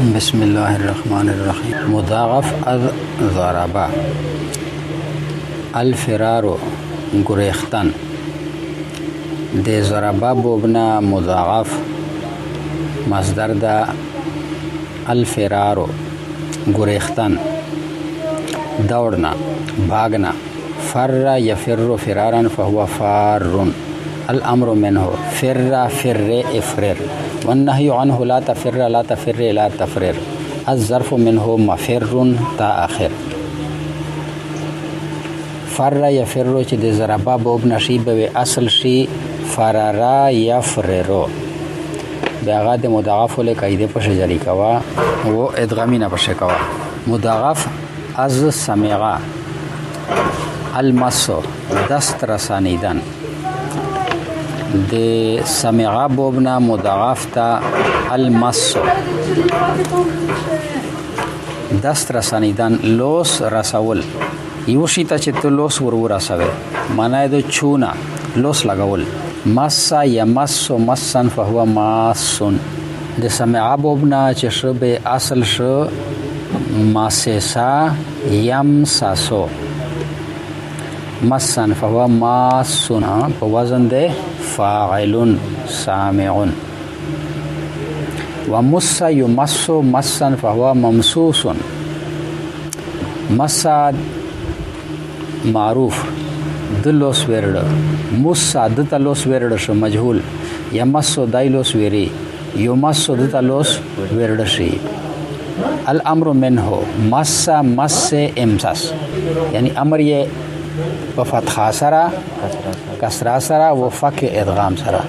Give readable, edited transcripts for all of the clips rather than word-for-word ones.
بسم الله الرحمن الرحیم. مضاعف از ضربه. الفرار گریختن. د ضربه بوبنا مضاعف مصدر د الفرار گریختن، دوڑنا، بھاگنا. فر یفر فرارا فهو فار. الامر منه فر فر افرر والنهي عنه لا تفر لا تفر لا تفرر. الظرف منه مفر تاخر. فر یفر چې د ضربه بوب نشي به اصل شي فرارا یفررو. داغه د مضاعف له قاعده په شجري کوا او ادغامی نه په کوا. مضاعف از سمعا المس دست رسانیدن. د سمعا بوبنا مضاعف تا المس دست رسانیدن، لوس رسول. یو شي ته چې ته لوس ور رسوي معنی د چونه لوس لګول. مسا یمس مسن فهو ماسن. د سمعا بوبنا چې شبه اصل شو ماسسا یمساسو مسن فهو ماسن په وزن د فاعل سامع. ومس يمس مسا فهو ممسوس. مسا معروف دلوس ورد، مسا دتلوس ورد شو مجهول. يمس دایلوس وری، يمس دتلوس ورد شي. الامر منه مس مس امساس، یعنی امر یہ په فتحه سره کسره سره و فک ادغام سره.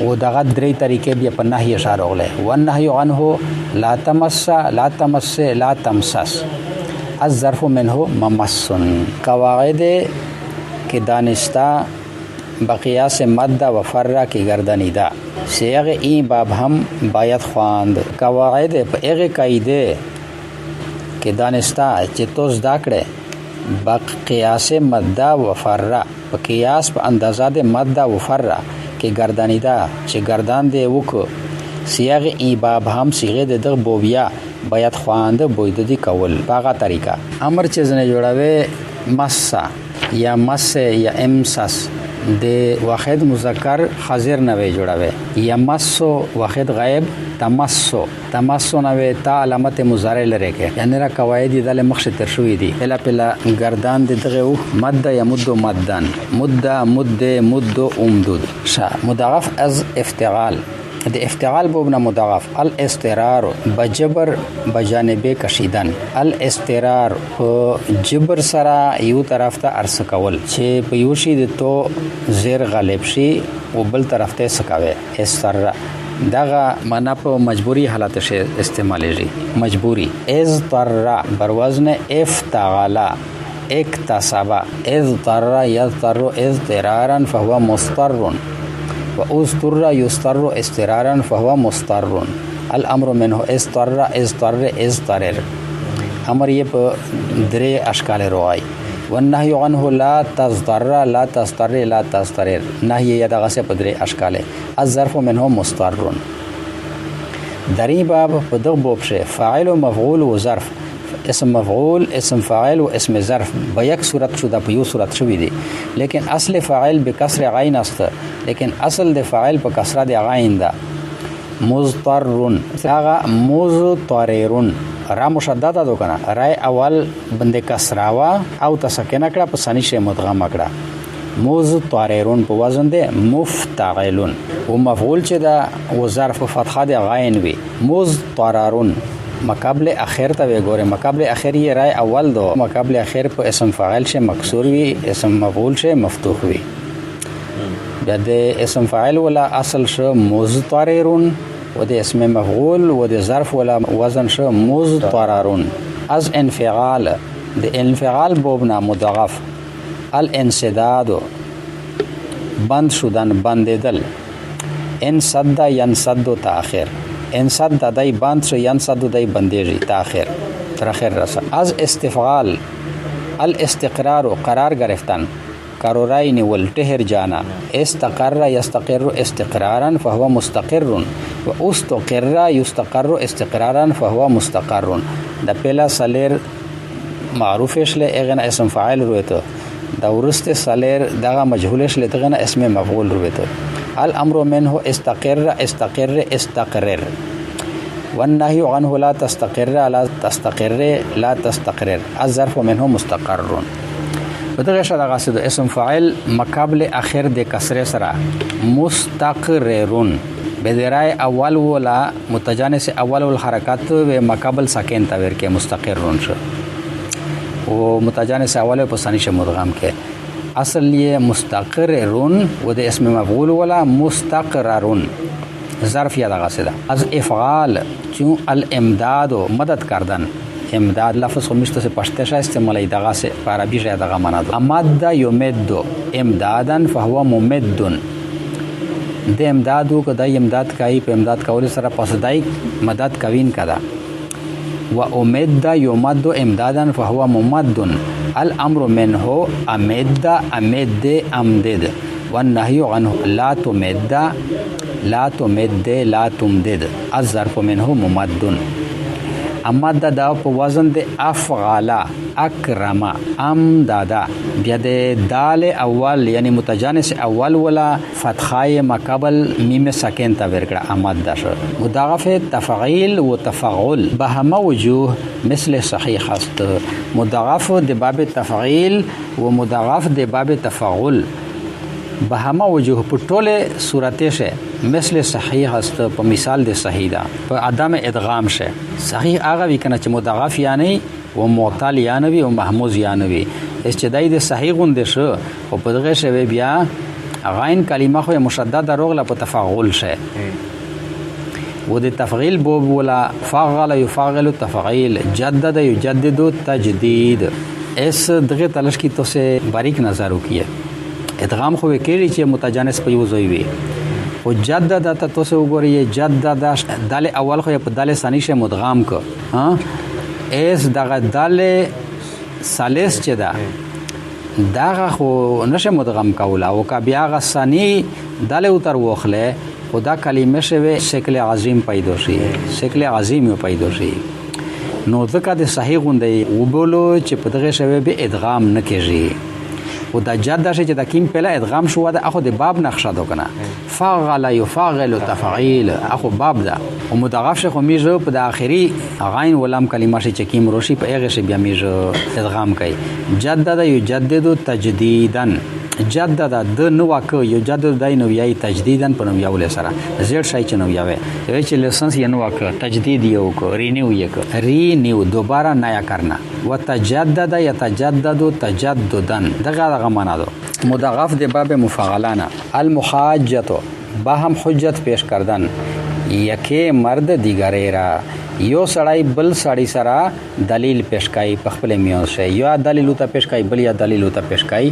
و دغه درې طریقې بیا په نهي اشاره غله. والنهي عنه لا تمس لا تمس لا تمسس. الظرف منه ممس. قواعد کې دانستا بقیاس مد و فر کی گردنیدا. صيغ این باب هم باید خواند. قواعد په هغه قاعده کې دانستا چې توس دا کړه بقیاس مد و فر، په قیاس په اندازه د مد و فر کې گردانیدا چې گردان دی وک. صيغ این باب هم صيغه د دغه بوبیا باید خواند بوید دی کول. باغه طریقہ امر چې زنه جوړاوي مسا یا مس یا امسس د واحد مذکر حاضر نه وی جوړاوي. یا مسو واحد غائب تمسو تمسو نه وی تا علامت مضارع لري کې یعنی را قواعد د مخش تر شوې دي. الا پلا گردان دغه مد یا مد مدن مد مد مد امدود. شا مضاعف از افتعال. د افتعال بوبنا مضاعف الاستقرار بجبر بجانبه کشیدن. الاستقرار جبر سره یو طرف ته ارس کول چې په یو شی د تو زیر غالب شي او بل طرف ته سکاوي. استر دغه معنا په مجبوری حالت شي استعمالېږي. مجبوری اضطر بر وزن افتعال اکتسب. اضطر یضطر اضطرارا فهو مضطر. واضطر يضطر اضطرارا فهو مضطر. الامر منه اضطر اضطر اضطرر. امر یہ په درې اشکال روای. والنهي عنه لا تضطر لا تضطر لا تضطرر. نهي یا دغه په درې اشکال. الظرف منه مضطر. دری باب په دغه بوب شه فاعل و مفعول و ظرف. اسم مفعول اسم فاعل و اسم ظرف به یک صورت شده په یو صورت شوی دی. لیکن اصل فاعل بکسر عین است، لیکن اصل د فاعل په کسره د عین ده. مضطرون هغه مضطررون را مشدده دو کنه. را اول بند کسره وا او تسکنه کړه په ثانی شه مدغم کړه. مضطررون په وزن ده مفتعلون. او مفعول چې ده و ظرف فتحه د عین وی. مضطررون مقابل اخر ته وګوره. مقابل اخر یې رای اول دو. مقابل اخر په اسم فاعل شه مکسور وی، اسم مفعول شه مفتوح وی. بیا د اسم فاعل ولا اصل شه مضطررون و د اسم مفعول و د ظرف ولا وزن شه مضطررون. از انفعال د انفعال بوبنا مضاعف الانسداد بند شدن بندیدل. انسد ينسد تاخر. انسد دای بند شو ینسد دای بندیږي تاخر تر اخر رسه. از استفعال الاستقرار قرار گرفتن. کارورای نیول ټهر جانا استقر یستقر استقرارا فهو مستقر و استقر یستقر استقرارا فهو مستقر. د پهلا سلیر معروف شله اغه اسم فاعل روته دا ورسته سلیر دغه مجهول شله دغه اسم مفعول روته. الامر منه استقر استقر استقرر والنهي عنه لا تستقر لا تستقر لا تستقرر. الظرف منه مستقر. بدغه شرط غاسد اسم فاعل مقابل اخر د کسره سره مستقررون بدرای اول ولا متجانس اول الحرکات و مقابل ساکن تا ورکه مستقرون شو و متجانس اول په ثاني شه مدغم کې اصل یہ مستقررون و د اسم مفعول ولا مستقررون. ظرف یا غاسد از افعال چون الامداد و مدد کردن. امداد لفظ خمیشته سے پشتش استعمالی دغه سے عربی شه دغه معنا ده. امد یمد امدادا فهو ممد. د امدادو کدای امداد کای په امداد کول سره پسدای مدد کوین کدا. و امد یمد امدادا فهو ممد. الامر منه امد امد امدد والنهي عنه لا تمد لا تمد لا تمدد. الظرف منه ممد. امد دا په وزن د افعالا اکرم امدادا بیا د دال اول یعنی متجانس اول ولا فتحای مقابل میم ساکن تا ورکړه امد دا شو. مضاعف تفعیل و تفعل بهما وجوه مثل صحیح است. مضاعف د باب تفعیل و مضاعف د باب تفعل بهما وجوه په ټوله صورت شه مثل صحیح است. په مثال د صحیح دا په عدم ادغام شه صحیح هغه وی کنه چې مضاعف یا نه و معتل یا نه وی او محموز یا نه وی استدای د صحیح غوند شو او په دغه شوی بیا غین کلمه خو مشدد دروغ لا په تفاعل شه و د تفعیل بو ولا فعل يفعل تفعیل جدد يجدد تجدید. اس دغه تلاش کی تو سے باریک نظر وکیه ادغام خو وکړي چې متجانس په یو ځای وي او جدد ته تاسو وګورئ جدد دال اول خو په دال ثانی شه مدغام کو ها اس دغه دال ثالث چې دا دغه خو نشه مدغم کولا او کا بیا غ ثانی دال اوتر وخله خدا کلمه شوه شکل عظیم پیدا شي شکل عظیم پیدا شي نو ځکه د صحیح غوندې وبولو چې په دغه شوه به ادغام نه کیږي و دا جد شه چې د کیم پهلا ادغام شو دا اخو د باب نقشه دو کنه فعل يفعل تفعیل اخو باب دا او مضاعف شه میجو په د اخري غین ولام کلمه شه چې کیم روشي په هغه شه بیا میجو ادغام کوي. جدد یجدد تجدیدا جدد د نو واکو یجدد دای نو یای تجدیدا په نو یاول سره زیر شای چې نو یاوي چې لیسنس یې نو واکو تجدید یو کو رینیو یک رینیو دوباره نیا کرنا وتجدد یتجدد تجددا دغه معنا ده. مضاعف د باب مفاعلانه المحاجه با هم حجت پیش کردن یکه مرد دیگری را یو سړی بل سړی سره دلیل پیش کوي په خپل میون شه یا دلیل ته پیش کوي بل یا دلیل ته پیش کوي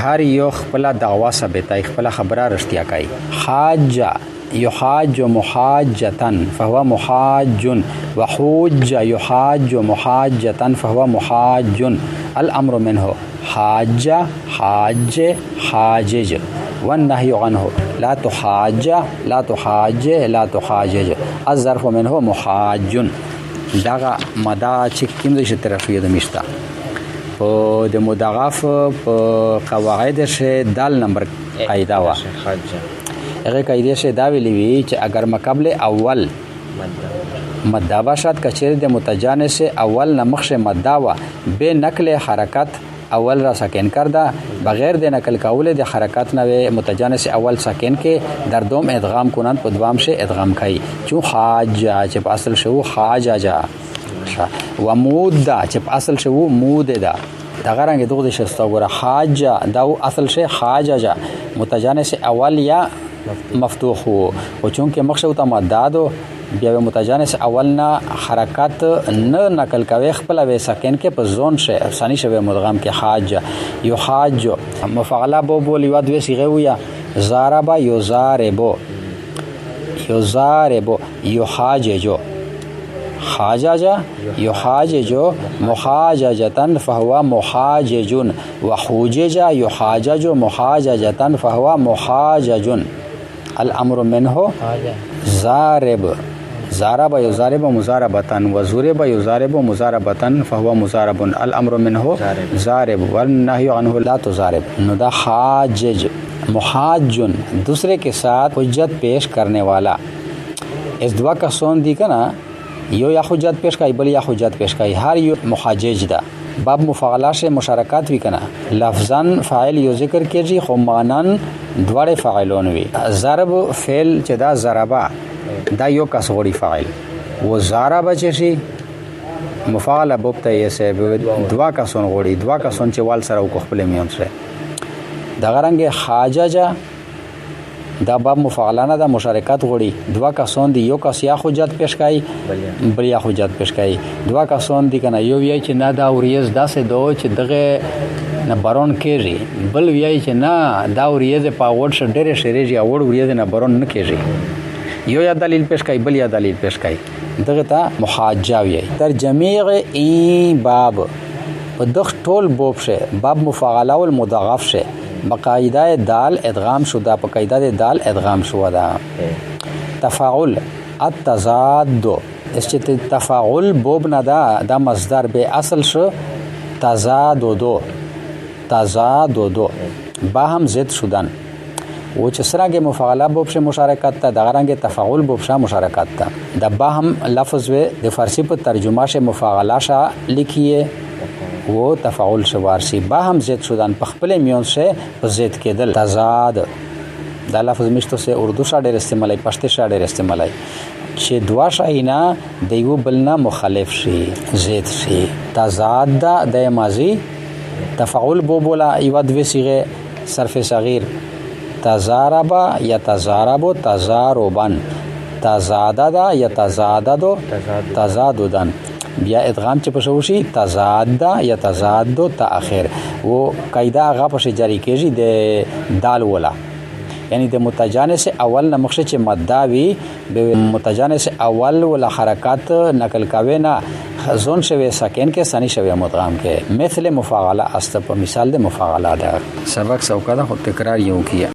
هر یو خپل دعوا ثابتای خپل خبره رښتیا کوي. حاج يحاج محاجة فهو محاج وحوج يحاج محاجة فهو محاج. الأمر منه حاج حاج حاجج والنهي عنه لا تحاج لا تحاج لا تحاجج. الظرف منه محاج. دغه مدا چې کوم څه طرفیه د مشتا په د مضاعف په قواعد شه دال نمبر قاعده وا هغه قاعده شه دا ویلی وی چې اگر مقابل اول مدہ باشد کچره د متجانس اول نمخش مدہ وا به نقل حرکت اول را ساکن کرده بغیر د نقل کول د حرکت نه متجانس اول ساکن کې در دوم ادغام کنند په دوام شه ادغام کوي چون حاج چې اصل شو حاججا و موده چې اصل شو موده ده دغه رنګ دغه شستا ګره حاج دا اصل شه حاججا متجانس اول یا مفتوح او چون کې مخشو ته مدادو بیا متجانس اولنا حرکت نه نقل کوي خپل وې سکن کې په زون شه افسانی شوه مدغم کې حاج یو حاج مفعله بو بول یو دوی صيغه ویا زاربا یزاربو یزاربو یو حاججو حاجج یحاجج محاججة فهو محاجج وحوجج یحاجج محاججة فهو محاجج. الامر منه ضارب ضرب یضرب مضاربة وضرب یضرب مضاربة فهو مضارب. الامر منه ضارب والنهی عنه لا تضارب. نو دا حاجج محاجن دوسرے کے ساتھ حجت پیش کرنے والا. اس دعا کا سون دی کنا یو یا حجت پیش کئی بل یا حجت پیش کئی ہر یو محاجج دا. باب مفاعلہ سے مشارکات بھی کنا لفظاً فاعل یو ذکر کیجی خو مانن دوڑے فاعلون وی. ضرب فعل چدا ضربا دا یو کس غوڑی فاعل و ضربا چشی مفاعلہ بوبتا ایسے دوا کسون غوڑی دوا کسون چه وال سره کو خپل میون سره. دا غرنګ حاججا دا باب مفاعلانه دا مشارکت غوړي دوا کسون دی یو کس یا حجت پیش کای بل یا حجت پیش کای. دوا کسون دی کنه یو وی چې نه دا اوریز داسې دو چې دغه نه برون کېږي بل وی چې نه دا اوریز په وړ ش ډېر شریږي او وړ اوریز نه برون نه کېږي. یو یا دلیل پیش کای بل یا دلیل پیش کای دغه ته محاجه وی. در جمیع این باب په دغه ټول بوب شه باب مفاعله او المضاعف شه بقاعده دال ادغام شده په قاعده دال ادغام شوه. تفاعل التضاد اس چې تفاعل بوب نه دا مصدر به اصل شو تضاد دو با هم ضد شدن و چې سرانګه مفاعله بوب شه مشارکت ته د غرانګه تفاعل بوب شه مشارکت ته د با هم لفظ و د فارسی په ترجمه شه مفاعله شه لیکیه و تفاعل شوارسی با هم ضد شدن په خپل میون شه په ضد کېدل. تضاد دا لفظ مشتو سے اردو شا ډېر استعمالای پښتو شا ډېر استعمالای چې دوا شاینا د یو بلنا مخالف شي ضد شي. تضاد د ماضی تفاعل بو بولا یو د صيغه صرف صغیر تضارب یتضارب تضاربا تزادد یتزادد تزاددن. بیا ادغام چې پښوشي تزاد یا تزاد تاخير و قاعده هغه پښې جاری کېږي د دال ولا یعنی د متجانس اول نمخشه چې مداوی به متجانس اول ولا حرکات نقل کاوه نه زون شوی سکن کې ثانی شوی مدغام کې مثل مفاعله است په مثال د مفاعله ده. سبق سوکا ده خود تکرار یو کیه.